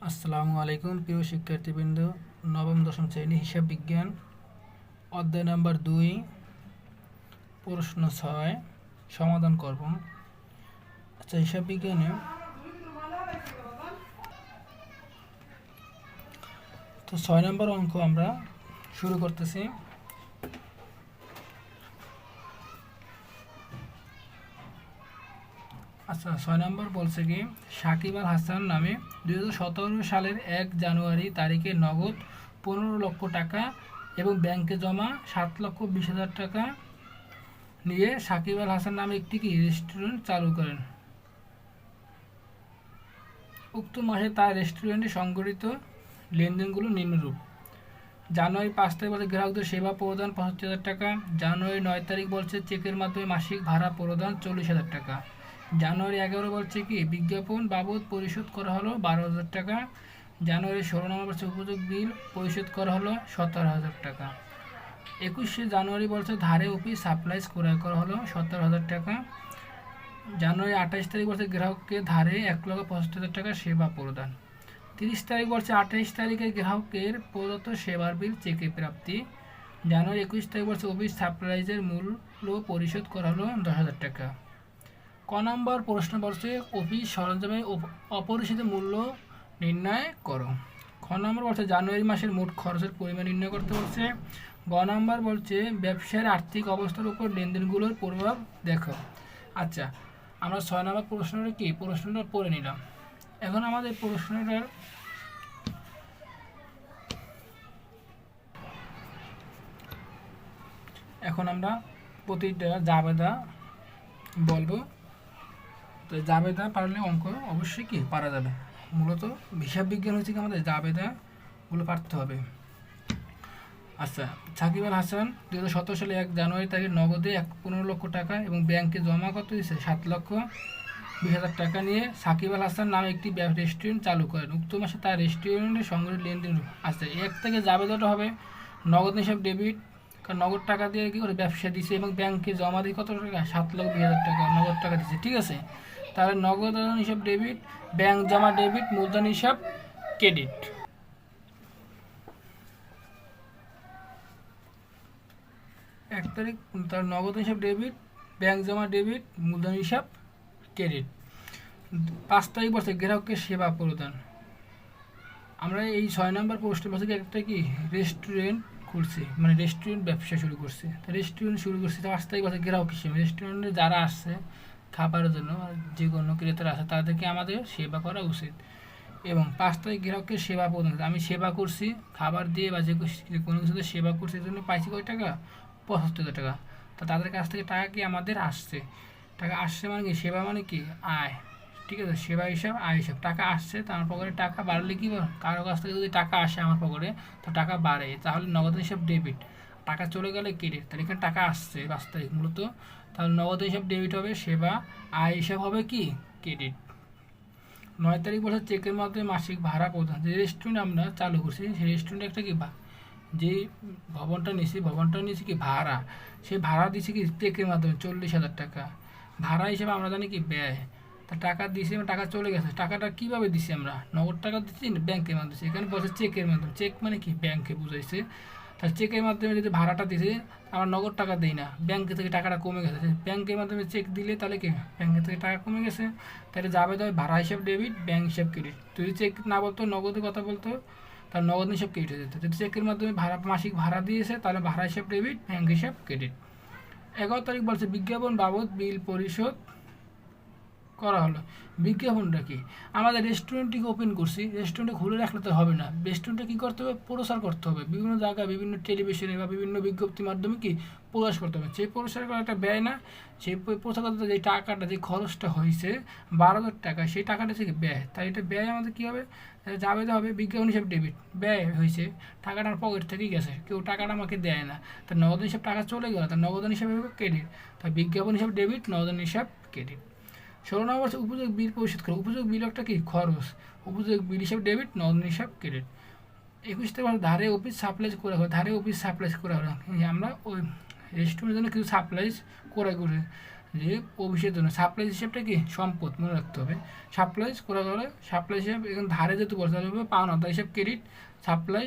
আসসালামু আলাইকুম প্রিয় শিক্ষার্থীবৃন্দ। নবম দশম শ্রেণী হিসাব বিজ্ঞান অধ্যায় নাম্বার 2 প্রশ্ন 6 সমাধান করব। আচ্ছা, হিসাব বিজ্ঞানে তো 6 নম্বর অঙ্ক আমরা শুরু করতেছি। আচ্ছা, 6 নম্বর বলছে কি, সাকিব আল হাসান নামে 2017 সালের 1 জানুয়ারি তারিখে নগদ 15 লক্ষ টাকা এবং ব্যাংকে জমা 7,20,000 টাকা নিয়ে সাকিব আল হাসান নামে একটি রেস্টুরেন্ট চালু করেন। উক্ত মাসে তার রেস্টুরেন্টে সংঘটিত লেনদেনগুলো নিম্নরূপ: জানুয়ারি 5 তারিখ বলছে গ্রাহকদের সেবা প্রদান 65,000 টাকা। জানুয়ারি 9 তারিখ বলছে চেকের মাধ্যমে মাসিক ভাড়া প্রদান 40,000 টাকা। জানুয়ারি 11 বলছে কি বিজ্ঞাপন বাবদ পরিশোধ করা হলো 12,000 টাকা। জানুয়ারি 16 নম্বর বলছে উপযোগ বিল পরিশোধ করা হলো 17,000 টাকা। 21শে জানুয়ারি বলছে ধারে অফিস সাপ্লাইজ ক্রয় করা হলো 17,000 টাকা। জানুয়ারি 28 তারিখ বলছে গ্রাহককে ধারে 1,65,000 টাকা সেবা প্রদান। 30 তারিখ বলছে 28 তারিখে গ্রাহকের প্রদত্ত সেবার বিল চেকে প্রাপ্তি। জানুয়ারি 21 তারিখ বলছে অফিস সাপ্লাইজের মূল্য পরিশোধ করা হলো 10,000 টাকা। ক নম্বর প্রশ্ন বলছে অফিস সরঞ্জামের অপরিশোধিত মূল্য নির্ণয় করো। খ নম্বর বলছে জানুয়ারি মাসের মোট খরচের পরিমাণ নির্ণয় করতে বলছে। গ নম্বর বলছে ব্যবসার আর্থিক অবস্থার উপর লেনদেনগুলোর প্রভাব দেখো। আচ্ছা, আমরা 6 নম্বর প্রশ্নটা পড়ে নিলাম। এখন আমাদের প্রশ্নটার এখন আমরা প্রতিটা জাবেদা বলবো। তো জাবেদা পারলে অঙ্ক অবশ্যই কি পারা যাবে। মূলত হিসাব বিজ্ঞান হচ্ছে কি আমাদের জাবেদাগুলো পারতে হবে। আচ্ছা, সাকিব আল হাসান 2017 সালে 1 জানুয়ারি তারিখে নগদে 15 লক্ষ টাকা এবং ব্যাংকে জমা কত দিয়েছে 7,20,000 টাকা নিয়ে সাকিব আল হাসান নামে একটি রেস্টুরেন্ট চালু করেন। উক্ত মাসে তার রেস্টুরেন্টের সংগঠিত লেনদেন। আচ্ছা, এক থেকে জাবেদাটা হবে নগদ হিসাব ডেবিট, কারণ নগদ টাকা দিয়ে কী করে ব্যবসা দিছে এবং ব্যাংকে জমা দিয়ে কত টাকা 7,20,000 টাকা নগদ টাকা দিচ্ছে। ঠিক আছে, তাহলে নগদ হিসাব ডেবিট, ব্যাংক জমা ডেবিট, মূলধন হিসাব ক্রেডিট। 1 তারিখ তার নগদ হিসাব ডেবিট, ব্যাংক জমা ডেবিট, মূলধন হিসাব ক্রেডিট। 5 তারিখ বলছে গ্রাহককে সেবা প্রদান। আমরা এই 6 নম্বর পোস্টে বলছে একটা কি রেস্টুরেন্ট খুলছে, মানে রেস্টুরেন্ট ব্যবসা শুরু করছে। তো রেস্টুরেন্ট শুরু করছে 5 তারিখ বলছে গ্রাহক হিসেবে রেস্টুরেন্টে যারা আসছে খাবারের জন্য, যে কোনো ক্রেতারা আছে তাদেরকে আমাদের সেবা করা উচিত। এবং 5 তারিখ গ্রাহককে সেবা প্রদান, আমি সেবা করছি খাবার দিয়ে বা যে কোনো কিছুতে সেবা করছি, এই জন্য পাইছি কয় টাকা 75,000 টাকা। তো তাদের কাছ থেকে টাকা কি আমাদের আসছে, টাকা আসছে মানে কি সেবা মানে কি আয়। ঠিক আছে, সেবা হিসাব আয় হিসাব, টাকা আসছে তো আমার পকেটে টাকা বাড়লে কি কারো কাছ থেকে যদি টাকা আসে আমার পকেটে তো টাকা বাড়ে, তাহলে নগদ হিসাব ডেবিট। টাকা চলে গেলে ক্রেডিট, তাহলে এখানে টাকা আসছে 5 তারিখ মূলত, তাহলে নগদ হিসাব ডেবিট হবে, সেবা আয় হিসাব হবে কি ক্রেডিট। 9 তারিখ বলছে চেকের মাধ্যমে মাসিক ভাড়া প্রদান। যে রেস্টুরেন্ট আমরা চালু করছি সেই রেস্টুরেন্টে একটা কি যে ভবনটা নিয়েছি কি ভাড়া, সেই ভাড়া দিয়েছি কি চেকের মাধ্যমে 40,000 টাকা। ভাড়া হিসেবে আমরা জানি কি ব্যয়, তা টাকা দিয়েছি, টাকা চলে গেছে। টাকাটা কীভাবে দিছি আমরা, নগদ টাকা দিচ্ছি ব্যাংকের মাধ্যমে, এখানে বলছে চেকের মাধ্যমে। চেক মানে কি ব্যাংকে বুঝাইছে। তার চেকের মাধ্যমে যদি ভাড়াটা দিয়েছি আমরা নগদ টাকা দিই না, ব্যাংকে থেকে টাকাটা কমে গেছে। ব্যাংকের মাধ্যমে চেক দিলে তাহলে কি ব্যাংকে থেকে টাকা কমে গেছে, তাহলে যাবে ভাড়া হিসাব ডেবিট, ব্যাংক হিসাব ক্রেডিট। যদি চেক না বলতো নগদের কথা বলতো তার নগদ হিসাব ক্রেডিট হয়ে যেত। যদি চেকের মাধ্যমে মাসিক ভাড়া দিয়েছে তাহলে ভাড়া হিসাব ডেবিট, ব্যাংক হিসাব ক্রেডিট। 11 তারিখ বলছে বিজ্ঞাপন বাবদ বিল পরিশোধ করা হলো। বিজ্ঞাপনটা কি, আমাদের রেস্টুরেন্টটিকে ওপেন করছি, রেস্টুরেন্টে খুলে রাখলে তো হবে না, রেস্টুরেন্টে কী করতে হবে প্রচার করতে হবে, বিভিন্ন জায়গায় বিভিন্ন টেলিভিশনে বা বিভিন্ন বিজ্ঞপ্তির মাধ্যমে কি প্রকাশ করতে হবে। সেই প্রচার করা একটা ব্যয় না, সেই প্রচার করতে যে টাকাটা যে খরচটা হয়েছে 12,000 টাকা, সেই টাকাটা থেকে ব্যয়, তাই এটা ব্যয় আমাদের কী হবে যাবে হবে বিজ্ঞাপন হিসাব ডেবিট। ব্যয় হয়েছে, টাকাটা আমার পকেট থেকেই গেছে, কেউ টাকাটা আমাকে দেয় না, তার নগদ হিসাব টাকা চলে গেল, তার নগদ হিসাবে হবে ক্রেডিট, তাই বিজ্ঞাপন হিসাব ডেবিট, নগদ হিসাব ক্রেডিট। 16 নম্বর উপযোগ বিল পরিশোধ করা। উপযোগ বিল একটা কি খরচ, উপযোগ বিল হিসাব ডেবিট, নগদ হিসাব ক্রেডিট। 21 তারিখ ধারে অফিস সাপ্লাইজ করা হয়। ধারে অফিস সাপ্লাইজ করা হয়, আমরা ওই রেস্টুরেন্টের জন্য কিছু সাপ্লাইজ করে যে অফিসের জন্য সাপ্লাই হিসাবটা কি সম্পদ মনে রাখতে হবে। সাপ্লাই করা গেলে সাপ্লাই হিসাব এখানে ধারে যেহেতু বলতে হবে পাওনাদার হিসাব ক্রেডিট, সাপ্লাই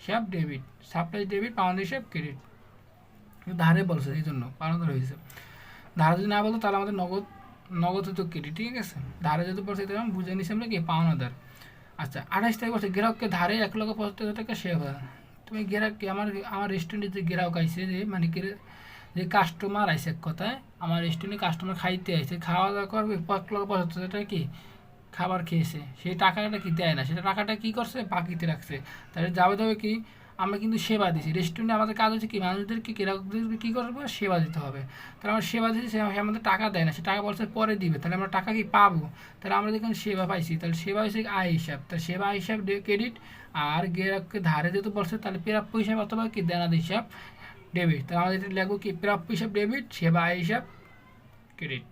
হিসাব ডেবিট, সাপ্লাই ডেবিট, পাওনাদার হিসাব ক্রেডিট। ধারে বলছে এই জন্য পাওনাদার হয়েছে। ধারে যদি না বলতো তাহলে আমাদের নগদ হতো ক্রেডিট, ঠিক আছে। ধারে যেহেতু বলছে এটা বুঝে নিছি আমরা কি পাওনাদার। আচ্ছা 28 তারিখ বলছে গ্রাহককে ধারে 1,75,000 টাকা সেবা। তুমি গ্রাহককে আমার রেস্টুরেন্টে যে গ্রাহক আইসে যে মানে যে কাস্টমার আইসে এক কথায় আমার রেস্টুরেন্টে কাস্টমার খাইতে আইসে, খাওয়া দাওয়া করবে 1,75,000 টাকা কি খাবার খেয়েছে, সেই টাকাটা কি দেয় না, সেটা টাকাটা কি করছে বাকিতে রাখছে। তাহলে যাবে কি আমরা কিন্তু সেবা দিছি, রেস্টুরেন্টে আমাদের কাজ হচ্ছে কি মানুষদেরকে গ্রাহকদেরকে কী করবো সেবা দিতে হবে। তাহলে আমরা সেবা দিচ্ছি, সে আমাদের টাকা দেয় না, সে টাকা বলছে পরে দিবে, তাহলে আমরা টাকা কি পাবো। তাহলে আমরা যখন সেবা পাইছি তাহলে সেবা হচ্ছে আয় হিসাব, তাহলে সেবা আয় হিসাব ক্রেডিট। আর গ্রাহককে ধারে যেহেতু বলছে তাহলে প্রাপ্য হিসাব অথবা কি দেনাদ হিসাব ডেবিট। তাহলে আমাদের এটা লাগবো কি প্রাপ্য হিসাব ডেবিট, সেবা আয় হিসাব ক্রেডিট।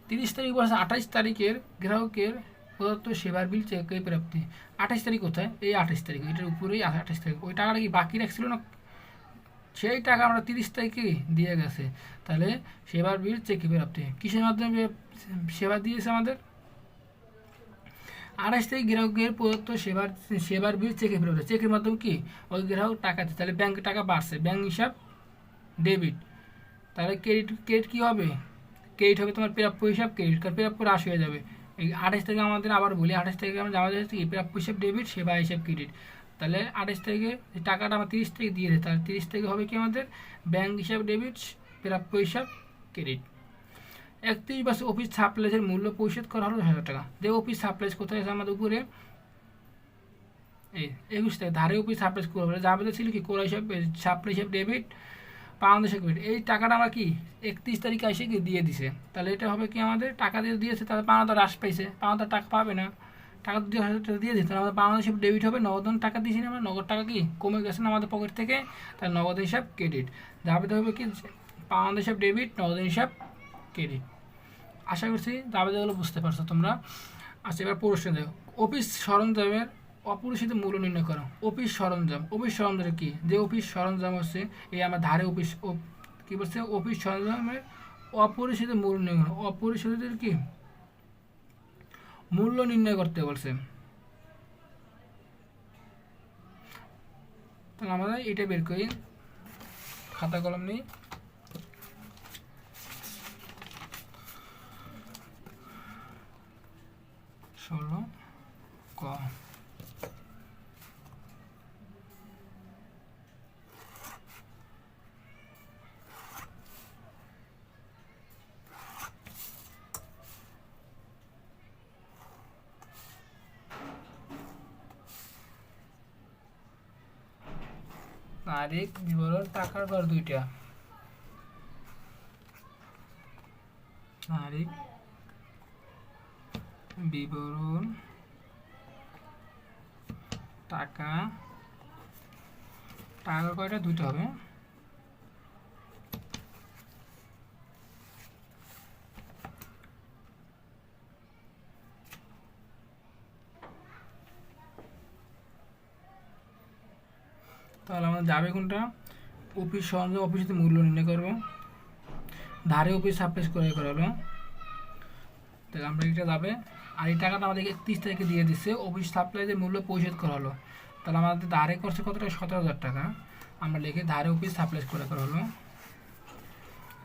30 তারিখ বলছে 28 তারিখের গ্রাহকের প্রদত্ত সেবার বিল চেকের প্রাপ্তি। 28 তারিখ কোথায়, এই 28 তারিখ, এটার উপরেই 28 তারিখ। ওই টাকাটা কি বাকি রাখছিল না, সেই টাকা আমরা 30 তারিখে দিয়ে গেছে। তাহলে সেবার বিল চেকে প্রাপ্তি কিসের মাধ্যমে সেবা দিয়েছে আমাদের, 28 তারিখ গ্রাহকের প্রদত্ত সেবার বিল চেকে প্রাপ্তি। চেকের মাধ্যমে কি ওই গ্রাহক টাকা দিচ্ছে, তাহলে ব্যাংকে টাকা বাড়ছে, ব্যাংক হিসাব ডেবিট। তাহলে ক্রেডিট কী হবে, ক্রেডিট হবে তোমার প্রাপ্য হিসাব ক্রেডিট, কারণ প্রাপ্য হ্রাস হয়ে যাবে। এই 28 তারিখে আমাদের আবার বলি 28 তারিখে আমরা আমাদের হচ্ছে প্রাপ্য হিসাব ডেবিট, সেবা হিসাব ক্রেডিট। তাহলে 28 তারিখে টাকাটা আমরা 30 তারিখে দিয়ে দিই, তাহলে 30 তারিখে হবে কি আমাদের ব্যাংক হিসাব ডেবিট, প্রাপ্য হিসাব ক্রেডিট। 31 বছর অফিস সাপ্লাইজের মূল্য পরিশোধ করা হলো 10,000 টাকা। যে অফিস সাপ্লাইজ কোথায় আছে আমাদের উপরে এই 21 তারিখ ধারে অফিস সাপ্লাইজ করবে, যাবে ছিল কি কোরা হিসাব সাপ্লাই হিসাব ডেবিট, পাওনাদার হিসাব ক্রেডিট। এই টাকাটা আমরা কি 31 তারিখে এসে কি দিয়ে দিছে, তাহলে এটা হবে কি আমাদের টাকা দিয়ে দিয়েছে, তাহলে পাওনাদার হ্রাস পাইছে, পাওনাদার টাকা পাবে না, টাকা দিয়ে দিতে আমাদের পাওনাদার হিসাব ডেবিট হবে। নগদ টাকা দিয়েছি না আমরা, নগদ টাকা কি কমে গেছে না আমাদের পকেট থেকে, তার নগদ হিসাব ক্রেডিট। যাবে হবে কি পাওনাদার হিসাব ডেবিট, নগদ হিসাব ক্রেডিট। আশা করছি দাবিদাগুলো বুঝতে পারছো তোমরা। আচ্ছা এবার প্রশ্ন দেখো, অফিস সরঞ্জামের অপরিশোধিত মূল্য নির্ণয় করো। অফিস সরঞ্জাম কি, যে অফিস সরঞ্জাম হচ্ছে এই আমার ধারে অফিস কি বলছে, অফিস সরঞ্জামের অপরিশোধিত মূল্য নির্ণয় করো। অপরিশোধিতের কি মূল্য নির্ণয় করতে বলছে, তাহলে আমরা এটা বের করি, খাতা কলম নেই। ষোলো ক তারিখ বিবরণ টাকার ঘর দুইটা, তারিখ বিবরণ টাকা, টাকা কয়টা দুইটা হবে। তাহলে আমরা যাবে কোনটা, অফিস সরঞ্জাম অফিসের মূল্য নির্ণয় করবো, ধারে অফিস সাপ্লাইজ করে করালো, তাহলে আমরা এটা যাবে। আর এই টাকাটা আমাদেরকে 31 তারিখে দিয়ে দিচ্ছে, অফিস সাপ্লাইজের মূল্য পরিশোধ করা হলো। তাহলে আমাদের ধারে করছে কত টাকা, 17,000 টাকা। আমরা লিখে ধারে অফিস সাপ্লাইজ করে করা হলো।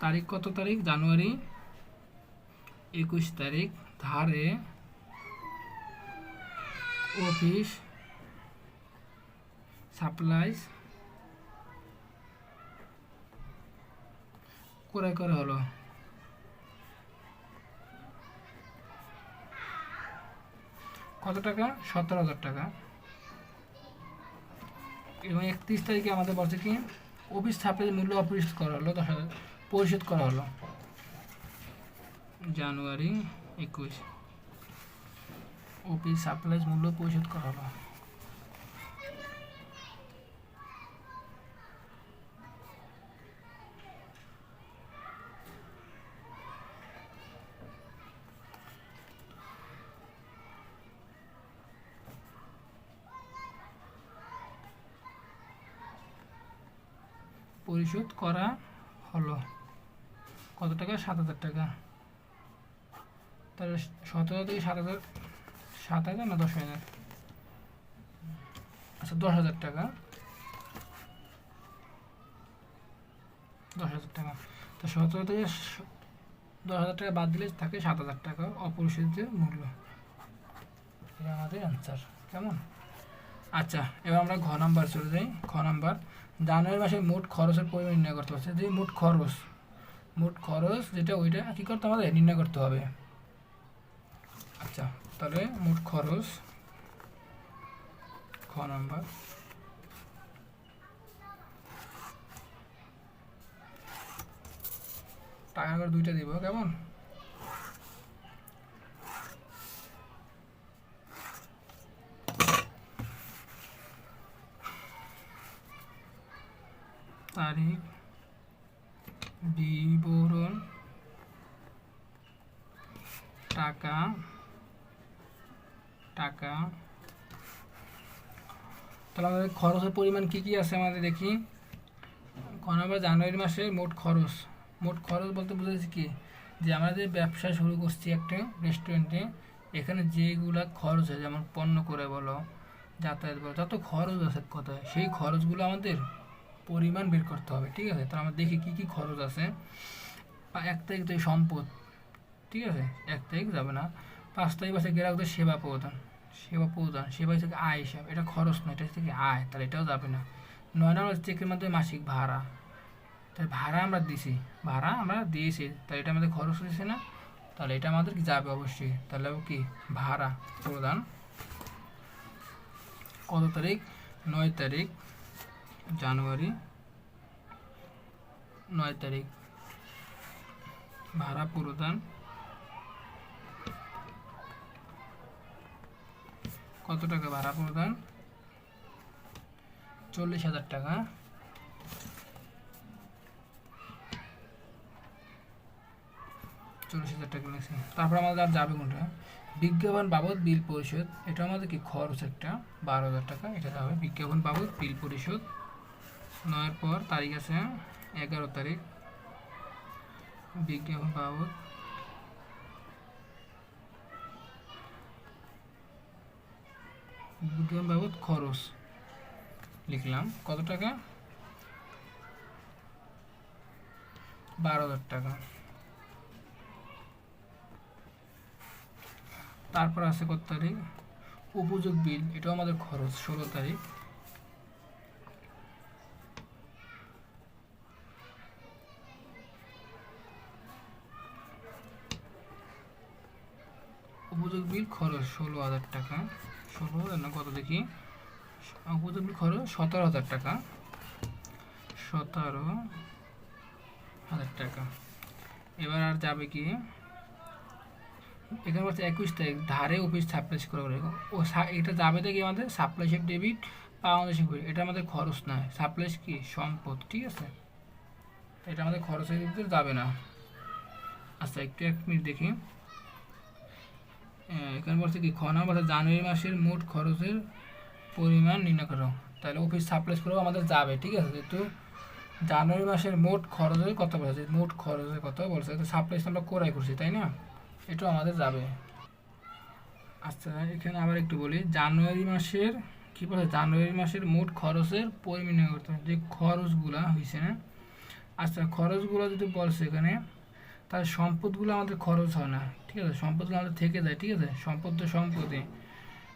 তারিখ কত তারিখ, জানুয়ারি 21 তারিখ, ধারে অফিস সাপ্লাইজ ক্রয় করা হলো। কত টাকা, 17,000 টাকা। এবং 31 তারিখে আমাদের বলছে কি অফিস সাপ্লাইজের মূল্য অপরিশোধ করা হলো, 10,000 পরিশোধ করা হলো। জানুয়ারি 21 অফিস সাপ্লাইজ মূল্য পরিশোধ করা হলো। পরিশোধ করা হলো কত টাকা? 7,000 টাকা। তাহলে 17 থেকে 7,000, 7,000 না 10,000? আচ্ছা 10,000 টাকা, 10,000 টাকা। তো 17 থেকে 10,000 টাকা বাদ দিলে থাকে 7,000 টাকা অপরিশোধিত মূল্য। এটা আমাদের অ্যান্সার। কেমন? আচ্ছা এবার আমরা ঘ নাম্বার চলে যাই। খ নাম্বার, জানুয়ারি মাসে মোট খরচের পরিমাণ নির্ণয় করতে হচ্ছে। যে মোট খরচ যেটা ওইটা কী করতে আমাদের নির্ণয় করতে হবে। আচ্ছা তাহলে মোট খরচ, খ নাম্বার, টাকা করে 2টা দিব। কেমন? তারিখ, বিবরণ, টাকা, তাহলে আমাদের খরচের পরিমাণ কি কি আছে আমাদের দেখি। কোন আমরা জানুয়ারি মাসের মোট খরচ বলতে বুঝাচ্ছি কি, যে আমরা যে ব্যবসা শুরু করছি একটা রেস্টুরেন্টে, এখানে যেগুলা খরচ হয়, যেমন পণ্য করে বলো, যাতায়াত বলো, যত খরচ আছে কথায়, সেই খরচগুলো আমাদের পরিমাণ বের করতে হবে। ঠিক আছে? তাহলে আমরা দেখি কি কি খরচ আছে। 1 তারিখ থেকে সম্পদ, ঠিক আছে, 1 তারিখ যাবে না। 5 তারিখ আছে গ্রাহকদের সেবা প্রদান, সেবা হিসেবে আয় হিসাব, এটা খরচ নয়, এটা থেকে আয়, তাহলে এটাও যাবে না। 9 নম্বর চেকের মাধ্যমে মাসিক ভাড়া, তাহলে ভাড়া আমরা দিয়েছি, তাহলে এটা আমাদের খরচ হয়েছে না, তাহলে এটা আমাদের কি যাবে অবশ্যই। তাহলে কি ভাড়া প্রদান। কত তারিখ? 9 তারিখ জানুয়ারি, 9 তারিখ ভাড়া প্রদান। কত টাকা ভাড়া প্রদান? 40,000 টাকা। লিখছি। তারপর আমাদের আর যাবে কোনটা? বিজ্ঞাপন বাবদ বিল পরিশোধ, এটা আমাদের কি খরচ একটা 12,000 টাকা, এটা যাবে বিজ্ঞাপন বাবদ বিল পরিশোধ। 9-এর পর তারিখ আছে 11 তারিখ, বিজ্ঞাপন বাবদ খরচ লিখলাম। কত টাকা? 12,000 টাকা। তারপর আছে কত তারিখ? উপযোগ বিল, এটাও আমাদের খরচ 16 তারিখ। উপযোগ বিল খরচ 16,000 টাকা। 16,000 না কত দেখি, উপযোগ বিল খরচ 17,000 টাকা, 17,000 টাকা। এবার আর যাবে কি, এখানে বলছে 21 তারিখ ধারে অফিস সাপ্লাই করা, ও এটা যাবে দেখি আমাদের সাপ্লাই হিসেব ডেবিট, পাওনা হিসেব, এটা আমাদের খরচ নয়, সাপ্লাই কি সম্পদ। ঠিক আছে? এটা আমাদের খরচের ভিতরে যাবে না। আচ্ছা একটু 1 মিনিট দেখি। এখানে বলছে কি, খ নাম্বার জানুয়ারি মাসের মোট খরচের পরিমাণ নির্ণয় করো, তাহলে অফিস সাপ্লাই করেও আমাদের যাবে। ঠিক আছে? যেহেতু জানুয়ারি মাসের মোট খরচের কথা বলছে, মোট খরচের কথা বলছে, তো সাপ্লাই আমরা কোরাই করছি, তাই না? এটাও আমাদের যাবে। আচ্ছা এখানে আবার একটু বলি, জানুয়ারি মাসের কী বলছে, জানুয়ারি মাসের মোট খরচের পরিমাণ নির্ণয় করতে হবে, যে খরচগুলো হয়েছে না। আচ্ছা খরচগুলো যদি বলছে এখানে, তাহলে সম্পদগুলো আমাদের খরচ হয় না। ঠিক আছে? সম্পদগুলো আমাদের থেকে যায়। ঠিক আছে? সম্পদ তো সম্পদে,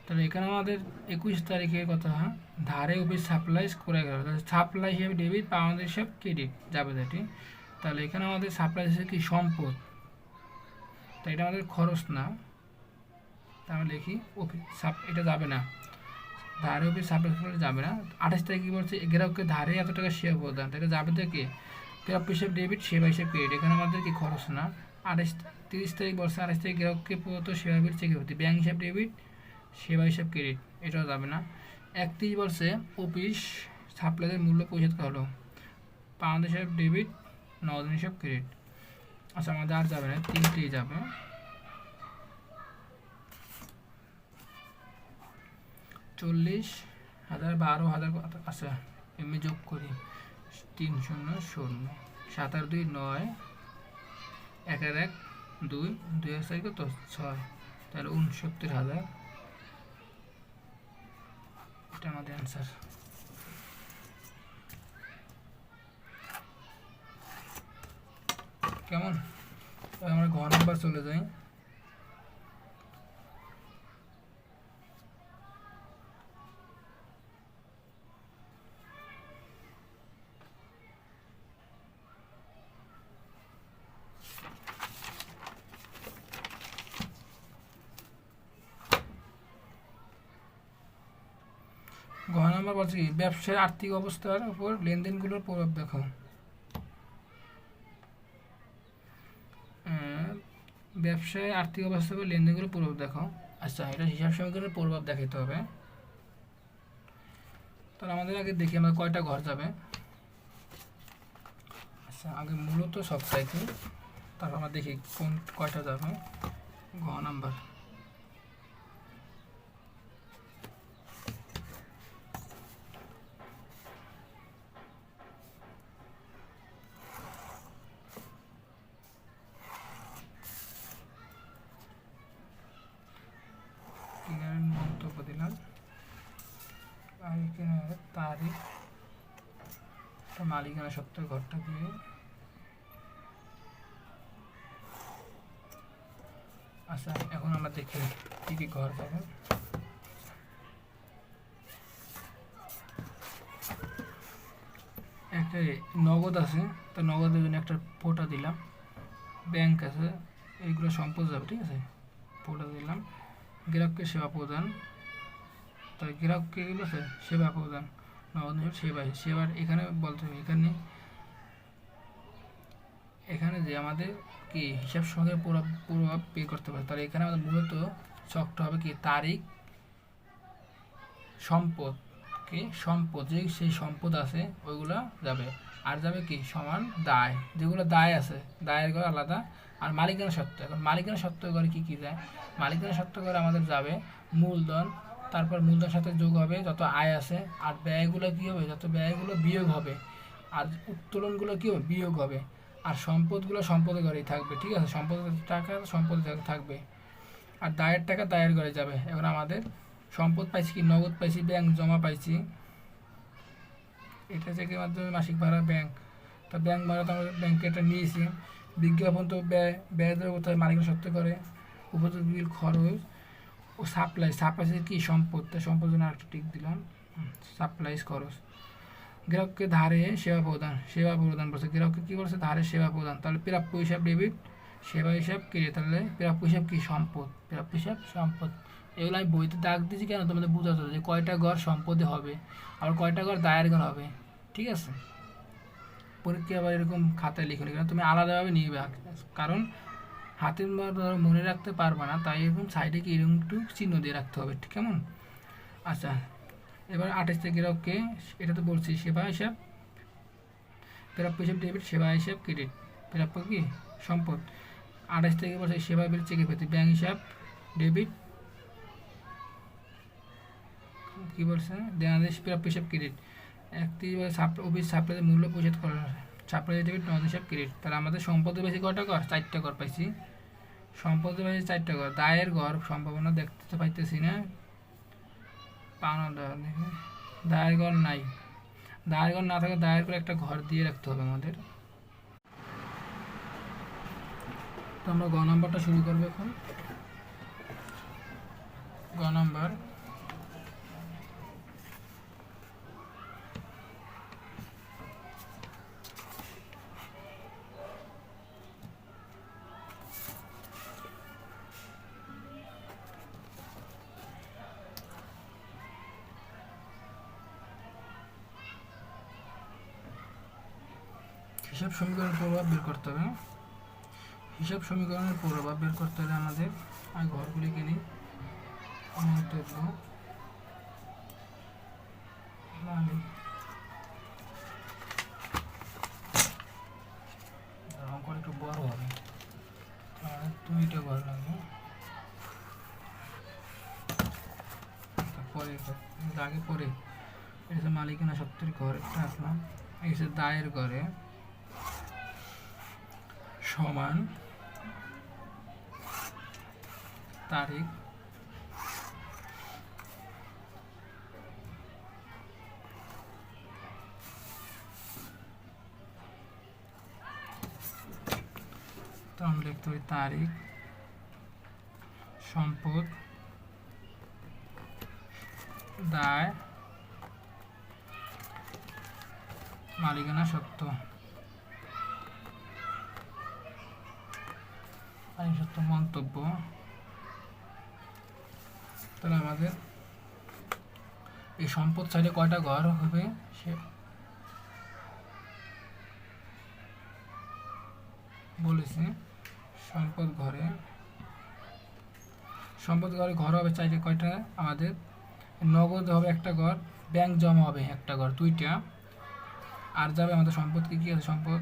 তাহলে এখানে আমাদের 21 তারিখের কথা, ধারে অফিস সাপ্লাইজ করে গেল, তাহলে সাপ্লাই হিসেবে ডেবিট, পাওনা হিসেব ক্রেডিট যাবে যেটি। তাহলে এখানে আমাদের সাপ্লাই হিসেবে কি সম্পদ, তাই এটা আমাদের খরচ না, তাহলে লিখি অফিস এটা যাবে না, ধারে অফিস সাপ্লাই করলে যাবে না। 28 তারিখ কী বলছে, গ্রাহককে ধারে এত টাকা সেবা প্রদান, তাহলে যাবে থেকে গ্রাহক হিসেব ডেবিট, সেবা হিসেব ক্রেডিট, এখানে আমাদের কি খরচ না। 30 তারিখ বলছে 28 তারিখ গ্রাহককে প্রদত্ত সেবা বিল চেকে হতে, ব্যাংক হিসাব ডেবিট, সেবা হিসাব ক্রেডিট, এটাও যাবে না। 31 বলছে অফিস সাপ্লাইয়ের মূল্য পরিশোধ করা হলো, পাউন্ড হিসাব ডেবিট, নগদ হিসাব ক্রেডিট। আচ্ছা আমাদের আর যাবে না, 3টেই যাবে। 40,000, 12,000, আচ্ছা এমনি যোগ করি, 3 0 0, 7 আর 2 9, 1 1 2 2 4 কত 6, তাহলে 69,000, এটা আমাদের অ্যান্সার। কেমন? আমরা ঘ নাম্বার চলে যাই। ঘ নাম্বার বলছে কি ব্যবসায়ের আর্থিক অবস্থার উপর লেনদেনগুলোর প্রভাব দেখো। ব্যবসায় আর্থিক অবস্থার উপর লেনদেনগুলোর প্রভাব দেখো। আচ্ছা, এটা হিসাব সমীকরণের প্রভাব দেখাতে হবে। তাহলে আমাদের আগে দেখি আমরা কয়টা ঘর যাবে। আচ্ছা, আগে মূলত সব চাইতে, তারপর আমরা দেখি কোন কয়টা যাবে। ঘ নাম্বার মন্তব্য দিলাম, তারিখ, মালিকানা সত্ত্বের ঘরটা দিয়ে। আচ্ছা, এখন আমরা দেখি কি কি ঘর পাবো। একটা নগদ আছে, তো নগদের জন্য একটা ফোটা দিলাম। ব্যাংক আছে, এইগুলো সম্পদ যাবে, ঠিক আছে, ফোটা দিলাম। গ্রাহককে সেবা প্রদান, তাই গ্রাহককে এগুলো আছে সেবা প্রদান, নগদ সেবার এখানে বলতে হবে এখানে যে আমাদের কি হিসাব সঙ্গে প্রভাব পে করতে পারে। তাহলে এখানে আমাদের মূলত ছকটা হবে কি তারিখ, সম্পদ, কি সম্পদ, যে সেই সম্পদ আছে ওইগুলো যাবে। আর যাবে কি সমান দায়, যেগুলো দায় আছে দায়ের ঘর আলাদা। আর মালিকানা সত্ত্ব, এখন মালিকানা সত্ত্ব ঘরে কী কী যায়? মালিকানা সত্ত্ব ঘরে আমাদের যাবে মূলধন, তারপর মূলধনের সাথে যোগ হবে যত আয় আছে, আর ব্যয়গুলো কী হবে, যত ব্যয়গুলো বিয়োগ হবে, আর উত্তোলনগুলো কী হবে, বিয়োগ হবে। আর সম্পদগুলো সম্পদের ঘরেই থাকবে, ঠিক আছে, সম্পদের টাকা সম্পদের থাকবে। আর দায়ের টাকা দায়ের ঘরে যাবে। এখন আমাদের সম্পদ পাইছি কি নগদ পাইছি, ব্যাংক জমা পাইছি, এটা থেকে মাধ্যমে মাসিক ভাড়া ব্যাংক, তা ব্যাংক ভাড়া তো আমরা ব্যাংকে এটা নিয়েছি। বিজ্ঞাপন তো ব্যয় কোথায় মালিকানা সত্ত্ব করে, উপযোগ বিল খরচ ও সাপ্লাইসের কি সম্পদ, তাই সম্পদের জন্য আরেকটা টিক দিলাম, সাপ্লাইস খরচ। গ্রাহককে ধারে সেবা প্রদান বলছে, গ্রাহককে কী বলছে ধারে সেবা প্রদান, তাহলে প্রাপ্য হিসাব ডেবিট, সেবা হিসাব ক্রেডিট, তাহলে প্রাপ্য হিসাব কি সম্পদ, প্রাপ্য হিসাব সম্পদ। এগুলো আমি বইতে দাগ দিয়েছি কেন, তোমাদের বোঝাতে হবে যে কয়টা ঘর সম্পদে হবে আর কয়টা ঘর দায়ের ঘর হবে, ঠিক আছে। পরীক্ষা আবার এরকম খাতায় লিখে কেন তুমি আলাদাভাবে নিবে, কারণ হাতের মনে রাখতে পারবে না, তাই এরকম সাইডে কি এরকম একটু চিহ্ন দিয়ে রাখতে হবে, ঠিক কেমন। আচ্ছা, এবার 28 থেকে গ্রাহককে, এটা তো বলছি সেবা হিসাব, প্রাপ্য হিসাব ডেবিট, সেবা হিসাব ক্রেডিট, প্রাপ্য কি সম্পদ। 28 থেকে বলছে সেবা বিল চেকে পেতে, ব্যাংক হিসাব ডেবিট, কি বলছে দেনাদেশ প্রাপ্য হিসাব ক্রেডিট। 31 অফিস সাপ্লাইয়ের মূল্য পরিশোধ করা, সাপ্লাই ডেবিট, নগদ হিসাব ক্রেডিট। তাহলে আমাদের সম্পদের বেশি কয়টা ঘর, 4টা ঘর পাইছি, সম্পদের বেশি 4টা ঘর। দায়ের ঘর সম্ভাবনা দেখতে তো পাইতেছি না, দায়ের ঘর নাই, দায়ের ঘর না থাকে দায়ের করে একটা ঘর দিয়ে রাখতে হবে আমাদের। তো আমরা গ নাম্বারটা শুরু করবো এখন। গ নাম্বার, হিসাব সমীকরণের প্রভাব বের করতে হবে। হিসাব সমীকরণের প্রভাব বের করতে হলে আমাদের ঘরগুলিকে নিই। মন্তব্য, অঙ্কটা একটু বড় হবে, 2টা ঘর লাগবে। পরে আগে পরে এটা মালিকানা সত্ত্বের ঘর একটা আসলাম, এই দায়ের ঘরে সমান তারিখ, তো আমরা লিখতে পারি তারিখ, সম্পদ, দায়, মালিকানা সত্ত্ব, মন্তব্য। তাহলে আমাদের এই সম্পদ সাইডে কয়টা ঘর হবে সে বলেছে। সম্পদ ঘরে ঘর হবে চাইলে কয়টা আমাদের, নগদ হবে একটা ঘর, ব্যাংক জমা হবে একটা ঘর, দুইটা। আর যাবে আমাদের সম্পদ কি কি আছে, সম্পদ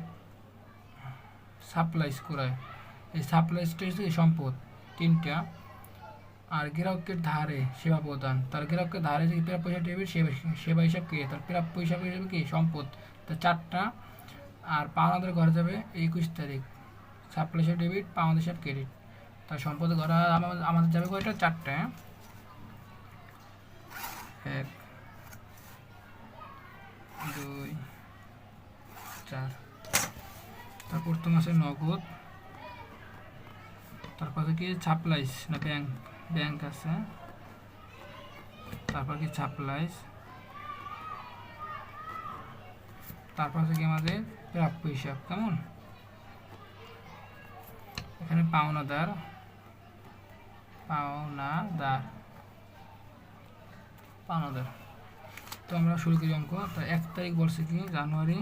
সাপ্লাইজ করায়, এই সাপ্লাইজটা হচ্ছে সম্পদ তিনটা। আর গ্রাহকের ধারে সেবা প্রদান, তার গ্রাহকের ধারে যে প্রাপ্য পয়সা ডেবিট, সেবা হিসাব কে, তার প্রাপ্য হিসাব হিসেবে কি সম্পদ, তা চারটা। আর পাওনাদার ঘরে যাবে 21 তারিখ, সাপ্লাই হিসাব ডেবিট, পাওনাদার হিসাব ক্রেডিট। তার সম্পদ ঘরে আমাদের যাবে কয়টা, চারটা। 1 2 4। তারপর তোমার আছে নগদ, তারপরে কি সাপ্লাইজ না ব্যাংক আছে, তারপর কি সাপ্লাইজ, তারপর কি আমাদের প্রাপ্য হিসাব। কেমন, এখানে পাওনাদার, তো আমরা শুরু করি অঙ্ক। তো 1 তারিখ বলছে কি, জানুয়ারি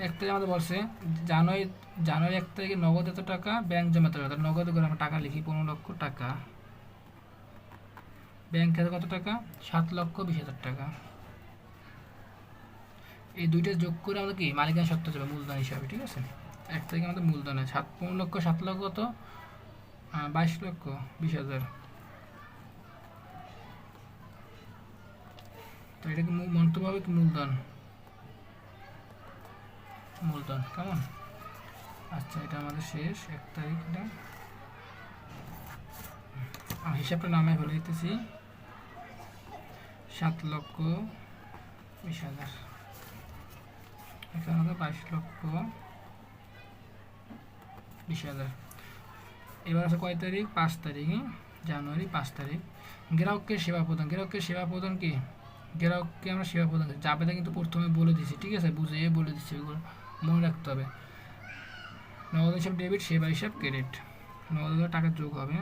1 তারিখ আমাদের বলছে জানুয়ারি 1 তারিখে নগদ এত টাকা, ব্যাংক জমা এত টাকা। নগদ করে আমরা টাকা লিখি 15 লক্ষ টাকা, ব্যাংকে কত টাকা, 7,20,000 টাকা। এই দুইটা যোগ করে আমাদের কি মালিকানা সত্ত্ব যাবে মূলধন হিসাবে, ঠিক আছে। 1 তারিখে আমাদের মূলধন 15 লক্ষ, 7 লক্ষ কত, 22,20,000। তো এটাকে মন্তব্য হবে কি মূলধন, কেমন। আচ্ছা, এটা আমাদের শেষ 1 তারিখটা, হিসাবটা নামে বলে দিতেছি, 7,20,000। এখানে হবে 22,20,000। এবার আছে কয় তারিখ, 5 তারিখ, জানুয়ারি 5 তারিখ। গ্রাহককে সেবা প্রদান, কি, গ্রাহককে আমরা সেবা প্রদান করি, যাবে কিন্তু প্রথমে বলে দিচ্ছি, ঠিক আছে, বুঝিয়ে বলে দিচ্ছি, এগুলো মনে রাখতে হবে। নগদ হিসাব ডেবিট, সেবা হিসাব ক্রেডিট, নগদ টাকা যোগ হবে।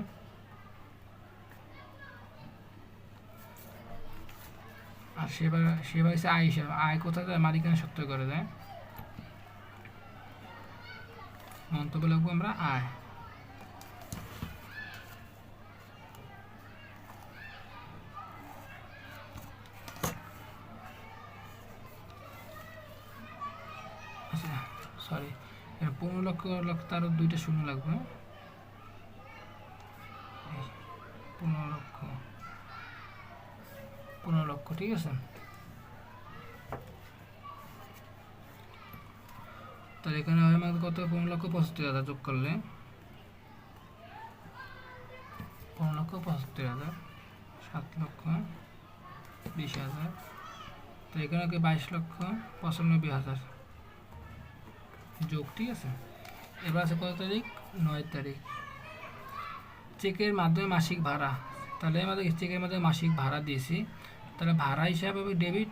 আর সেবা হিসেবে আয় হিসাব, আয় কোথায় যায়, মালিকানা সত্ত্ব করে দেয়। মন্তব্য লিখবো আমরা আয়। আচ্ছা সরি, 15 লক্ষ তারও 2টা শূন্য লাগবে, 15 লক্ষ, ঠিক আছে। তাহলে এখানে হয় আমাদের কত, 15,75,000 যোগ করলে 15,75,000, 7,20,000। তো এখানে 22,95,000 যোগ, ঠিক আছে। এবার আছে কত তারিখ, 9 তারিখ, চেকের মাধ্যমে মাসিক ভাড়া। তাহলে আমাদের চেকের মাধ্যমে মাসিক ভাড়া দিয়েছি, তাহলে ভাড়া হিসাব হবে ডেবিট,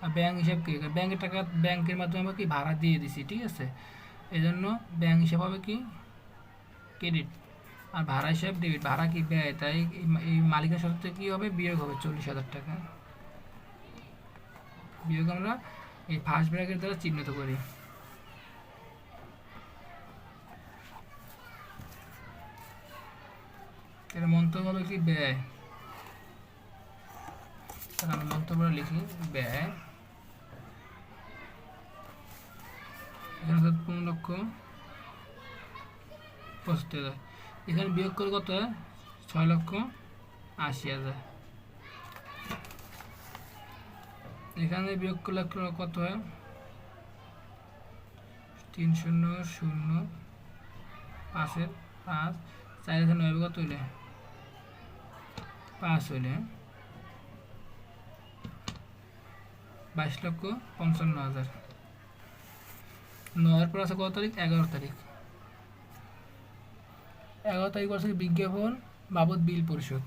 আর ব্যাংক হিসাব কি, ব্যাংকের টাকা ব্যাংকের মাধ্যমে আমরা কি ভাড়া দিয়ে দিছি, ঠিক আছে। এই জন্য ব্যাংক হিসাব হবে কি ক্রেডিট, আর ভাড়া হিসাব ডেবিট। ভাড়া কি ব্যয়, তাই এই মালিকের সাথে কি হবে, বিয়োগ হবে 40,000 টাকা। বিয়োগ আমরা এই ফার্স্ট ব্র্যাকেট দ্বারা চিহ্নিত করি। এটা মন্তব্য হবে কি ব্যয়, তাহলে আমরা মন্তব্য লিখি ব্যয়। এখানে 15,75,000, এখানে বিয়োগ করে কত হয়, 6,80,000। এখানে বিয়োগ করলে কত হয়, 3,0,0,0 5-এর 5 4 থেকে 9 কত হইলে 5 হইলে 22,55,000। 9 এর পর আছে কত তারিখ? 11 তারিখ। 11 তারিখ আছে বিজ্ঞাপন বাবদ বিল পরিশোধ।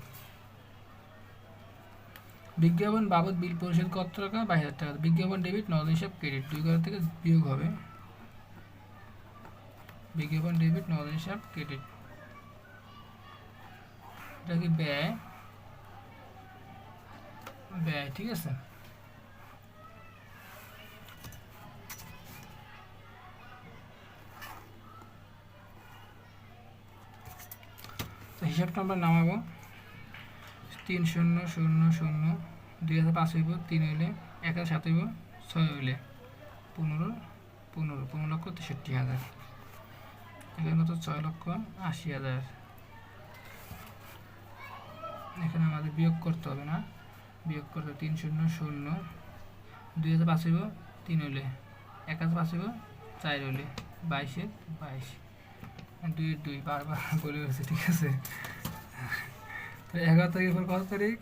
বিজ্ঞাপন বাবদ বিল পরিশোধ কত টাকা? 22,000 টাকা। বিজ্ঞাপন ডেবিট, নগদ হিসাব ক্রেডিট, দুই ঘর থেকে বিয়োগ হবে। বিজ্ঞাপন ডেবিট, নগদ হিসাব ক্রেডিট, এটা কি ব্যয়? ব্যয়, ঠিক আছে। হিসাবটা আমরা নামাবো। 3,000,000 2,500 হইব, 3 হইলে 1,700 হইব, 6 হইলে 15,63,000। এখানে কত? 6,80,000। এখানে আমাদের বিয়োগ করতে হবে না, বিয়োগ করতে 3,000,000 2,500 হইব, 3 হইলে 1,500 হইব, 4 হইলে 22 22 2 বারবার বলে গেছে, ঠিক আছে। 11 তারিখের পর কত তারিখ?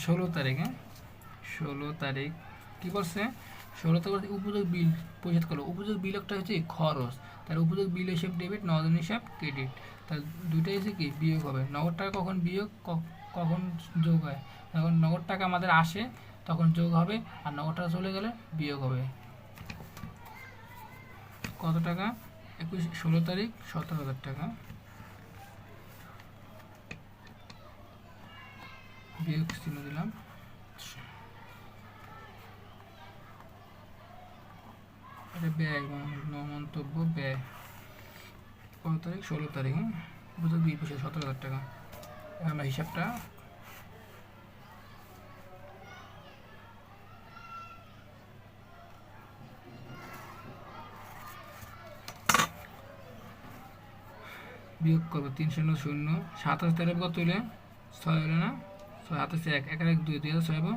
16 তারিখ। 16 তারিখ কী করছে? 16 তারিখ উপযোগ বিল পরিশোধ করলো। উপযোগ বিল একটা হচ্ছে খরচ, তার উপযোগ বিল হিসাব ডেবিট, নগদ হিসাব ক্রেডিট, তার দুইটাই হচ্ছে কি বিয়োগ হবে। নগদ টাকা কখন বিয়োগ, কখন যোগ হয়? যখন নগদ টাকা আমাদের আসে তখন যোগ হবে, আর নগদ টাকা চলে গেলে বিয়োগ হবে। কত টাকা? 16 তারিখ 17,000 টাকা, বিয়োগ চিহ্ন দিলাম। এটা ব্যয়, মন্তব্য ব্যয়। কত তারিখ? 16 তারিখ। উপযোগ বিল পরিশোধ 17,000 টাকা। আমরা হিসাবটা বিয়োগ করবো। 3,000 27 তারিখ কত হইলে 6 হইলে না, 6 27 1 1 1 2 2,600 হইব,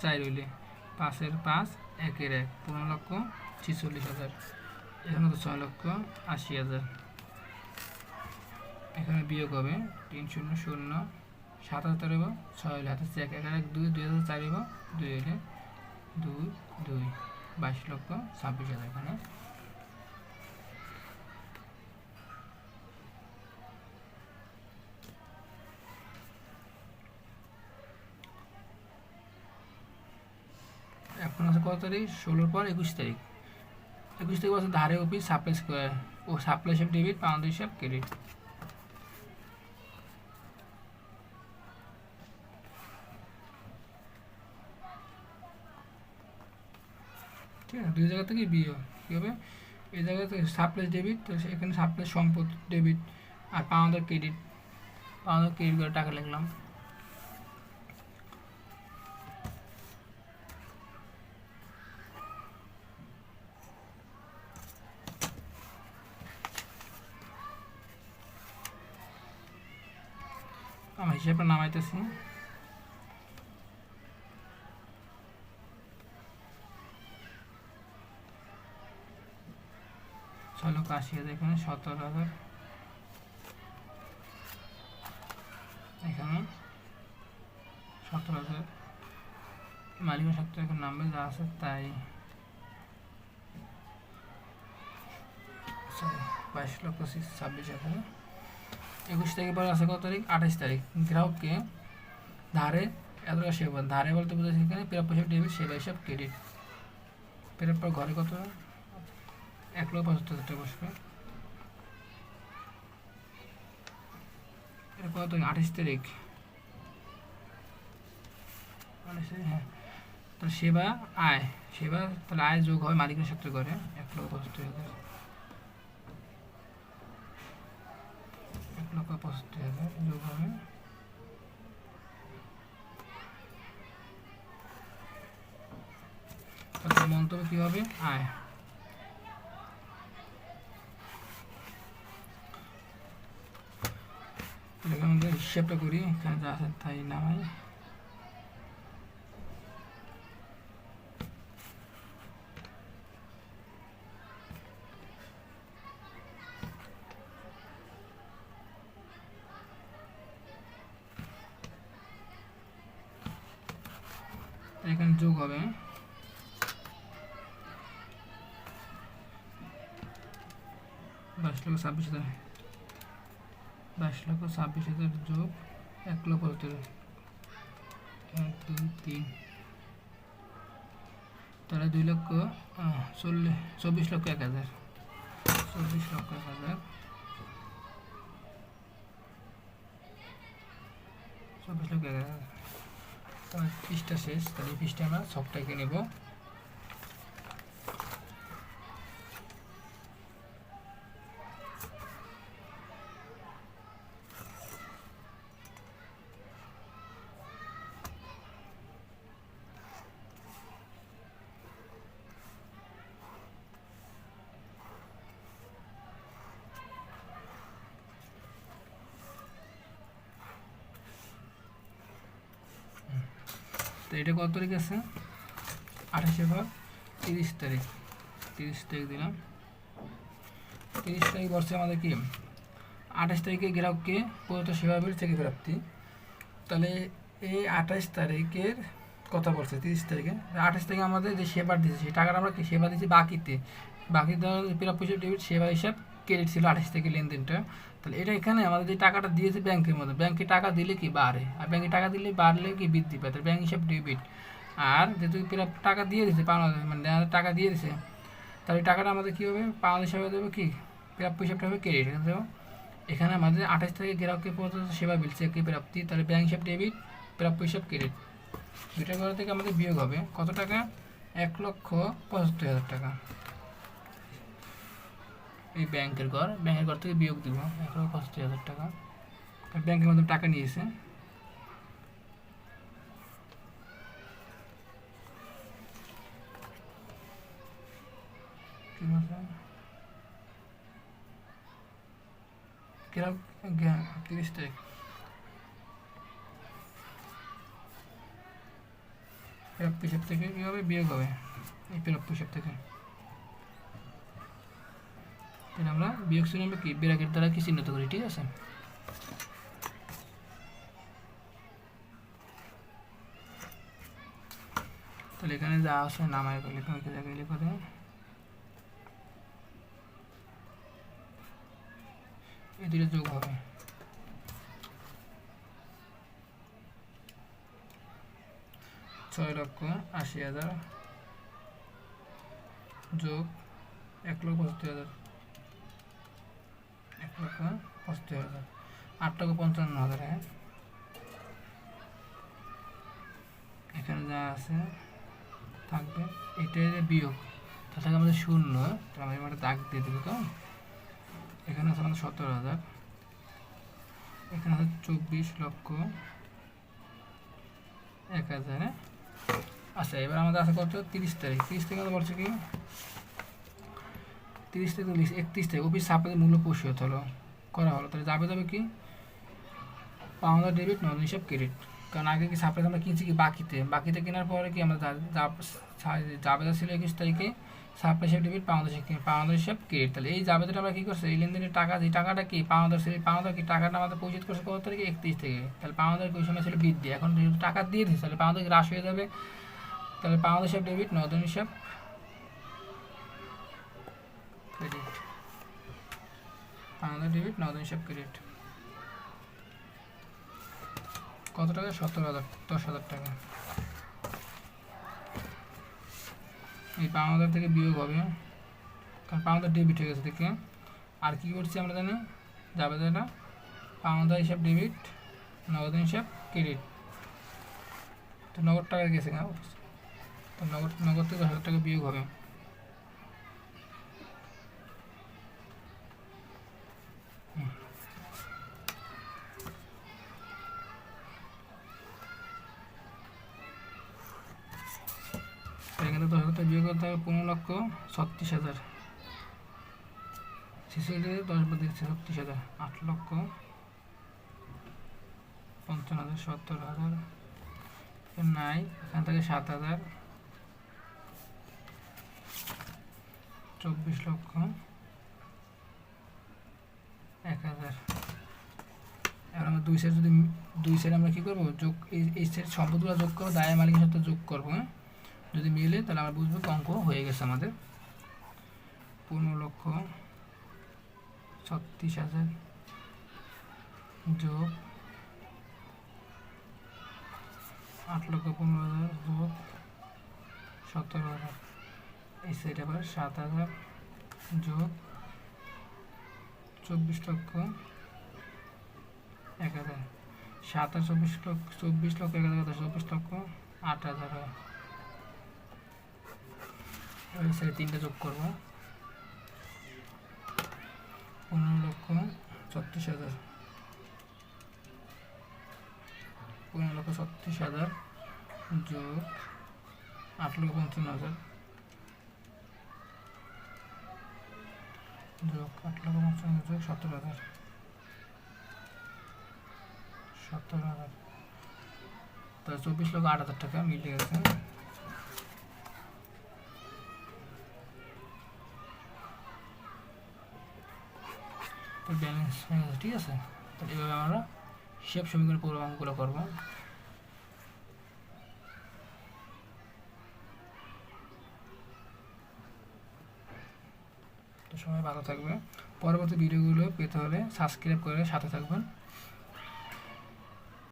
4 হইলে 5-এর 5 1-এর 1 15,46,000। এখানে তো 6,80,000। এখানে বিয়োগ হবে 3,000 27 তারিখ 6 হইলে 1 1 1 2 2,400 হইব, 2 হইলে 2 2 22,26,000। এখানে এখন আছে কত তারিখ? 16 পর 21 তারিখ। 21 তারিখ আছে ধারে অফিস সাপ্লাই স্কোয়ার ও সাপ্লাই হিসাব ডেবিট, পাউন্ড হিসাব ক্রেডিট। ঠিক আছে, দুই জায়গা থেকে বিয়োগ কী হবে? এই জায়গা থেকে সাপ্লাই ডেবিট, তো এখানে সাপ্লাই সম্পদ ডেবিট, আর পাউন্ডের ক্রেডিট, পাউন্ডের ক্রেডিট করে টাকা লিখলাম। আমার হিসাবটা নামাইতেছি। চলো 80,000, এখানে 17,000, এখানে 17,000। মালিকের সাথে এখন নামবে যা আছে তাই। 22,26,000। 21 তারিখের পর আছে কত তারিখ? 28 তারিখ। গ্রাহককে ধারে এত টাকা সেবা, ধারে বলতে বোঝাচ্ছে এখানে প্রাপ্য হিসাব ডেবিট, সেবা হিসাব ক্রেডিট। প্রাপ্য ঘরে কত? 1,75,000 টাকা বসবে। এরপর তো 28 তারিখ, হ্যাঁ, তাহলে সেবা আয়, সেবা তাহলে আয় যোগ হয় মালিকের সাথে করে 1,75,000, 1,75,000 যোগ হবে। তাহলে মন্তব্য কী হবে? আয়। আমাদের হিসাবটা করি, এখানে যা আছে তাই নামাই। এখানে যোগ হবে 22,26,000, 22,26,000 যোগ 1,75,000, 1 2 3, তাহলে 2,24,01,000, 24,01,000, 24,01,000। তাহলে পৃষ্ঠা শেষ। তাহলে এই পৃষ্ঠা আমরা সবটাকে নেব। তো এটা কত তারিখ আছে? 28/30 তারিখ। 30 তারিখ দিলাম। 30 তারিখ বলছে আমাদের কি 28 তারিখে গ্রাহককে প্রদত্ত সেবা বিল চেকে প্রাপ্তি। তাহলে এই 28 তারিখের কথা বলছে 30 তারিখে। 28 তারিখে আমাদের যে সেবা দিয়েছে সেই টাকাটা আমরা কি সেবা দিয়েছি বাকিতে। বাকিতে প্রাপ্য হিসাব ডেবিট, সেবা হিসাব ক্রেডিট ছিল 28 থেকে লেনদেনটা। তাহলে এটা এখানে আমাদের যে টাকাটা দিয়েছে ব্যাংকের মধ্যে, ব্যাংকে টাকা দিলে কি বাড়ে, আর ব্যাংকে টাকা দিলে বাড়লে কি বৃদ্ধি পায়। তাহলে ব্যাংক হিসাব ডেবিট। আর যেহেতু টাকা দিয়ে দিয়েছে পাওনা, মানে টাকা দিয়ে দিয়েছে, তাহলে টাকাটা আমাদের কী হবে পাওনা হিসাবে দেবে কি প্রাপ্য হিসাবটা হবে ক্রেডিট। এখানে আমাদের 28 তারিখে গ্রাহককে প্রদত্ত সেবা বিল চেকে প্রাপ্তি, তাহলে ব্যাংক হিসাব ডেবিট, প্রাপ্য হিসাব ক্রেডিট। দুইটা ঘর থেকে আমাদের বিয়োগ হবে কত টাকা? 1,75,000 টাকা। এই ব্যাংকের ঘর থেকে বিয়োগ দিব 1,75,000 টাকা। ব্যাংকের মধ্যে টাকা নিয়েছে, গ্রাহক 30 তারিখ প্রাপ্য হিসাব থেকে কী হবে বিয়োগ হবে এই প্রাপ্য হিসাব থেকে। আমরা বিয়োগ চিহ্ন কি ব্র্যাকেট দ্বারা কি চিহ্নিত করি, ঠিক আছে। তাহলে এখানে যা আছে নামায় লিখে ওই জায়গায় লিখে দেয়। এই দুটো যোগ হবে 6,80,000 যোগ 1,75,000, 1,75,000, 8,55,000। হ্যাঁ, এখানে যা আছে থাকবে এটাই যে বিয়োগ, তাহলে আমাদের 0, তাহলে আমি একটা দাগ দিয়ে দেবো। তো এখানে আছে আমাদের 17,000, এখানে আছে 24,01,000। আচ্ছা, এবার আমাদের আছে কত? 30 তারিখ। 30 তারিখ আমাদের বলছে কি 30 থেকে 31 তারিখ অফিস সাপেক্ষে মূল্য পরিশোধ করা হলো। তাহলে যাবে কি পাওনা ডেবিট, নগদ হিসাব ক্রেডিট। কারণ আগে কি সাপ্লাই আমরা কিনছি কি বাকিতে কেনার পরে কি আমরা জাবেদা ছিল 21 তারিখে, সাপ্লাই হিসাব ডেবিট, পাওনাদার হিসাব ক্রেডিট। তাহলে এই জাবেদাটা আমরা কী করছি এই লেনদেনের টাকা, যে টাকাটা কি পাওনাদার ছিল, পাওনাদার কি টাকাটা আমাদের পরিশোধ করছে কত তারিখে? 31 থেকে। তাহলে পাওনাদার ওই সময় ছিল বৃদ্ধি, এখন যেহেতু টাকা দিয়ে দিচ্ছে তাহলে পাওনাদার হ্রাস হয়ে যাবে। তাহলে পাওনাদার হিসাব ডেবিট, নগদ হিসাব ক্রেডিট, পাওনাদার ডেবিট, নগদ হিসাব ক্রেডিট। কত টাকা? 17,000, 10,000 টাকা। এই পাওনাদার থেকে বিয়োগ হবে, কারণ পাওনাদার ডেবিট হয়ে গেছে থেকে। আর কি করছি আমরা জানি জাবেদাটা পাওনাদার হিসাব ডেবিট, নগদ হিসাব ক্রেডিট। তো নগদ টাকা গেছে না, তো নগদ থেকে 10,000 টাকা বিয়োগ হবে। এখানে 10,000 টাকা বিয়োগ করতে হবে 15,36,000। 10 বাদ দিচ্ছে 36,000, 8,55,000, 70,000 নাই। এখান থেকে 7,000, 24,01,000। এবার আমরা দুই সাইড আমরা কী করবো যোগ, এই সাইড সম্পদগুলো যোগ করবো, দায় মালিকের সাথে যোগ করবো। হ্যাঁ, যদি মিলে তাহলে আমরা বুঝবো অঙ্ক হয়ে গেছে আমাদের। 15,36,000 যোগ 8,15,000 যোগ 17,000, এই সাইড আবার 7,000 যোগ 24,01,000, 7 আর 24,01,000, 24,08,000 হয়। এই সাইডে 3টা যোগ করবো, 15,36,000, 15,36,000 যোগ 8,55,000 যোগ 8,55,000 যোগ 17,000, তো 24,08,000 টাকা মিলে গেছে। তো ব্যালেন্স হয়ে গেছে, ঠিক আছে। তো এভাবে আমরা হিসাব সমীকরণ পুরো অঙ্কগুলো করবো। তো সবাই ভালো থাকবে। পরবর্তী ভিডিওগুলো পেতে হলে সাবস্ক্রাইব করে সাথে থাকবেন।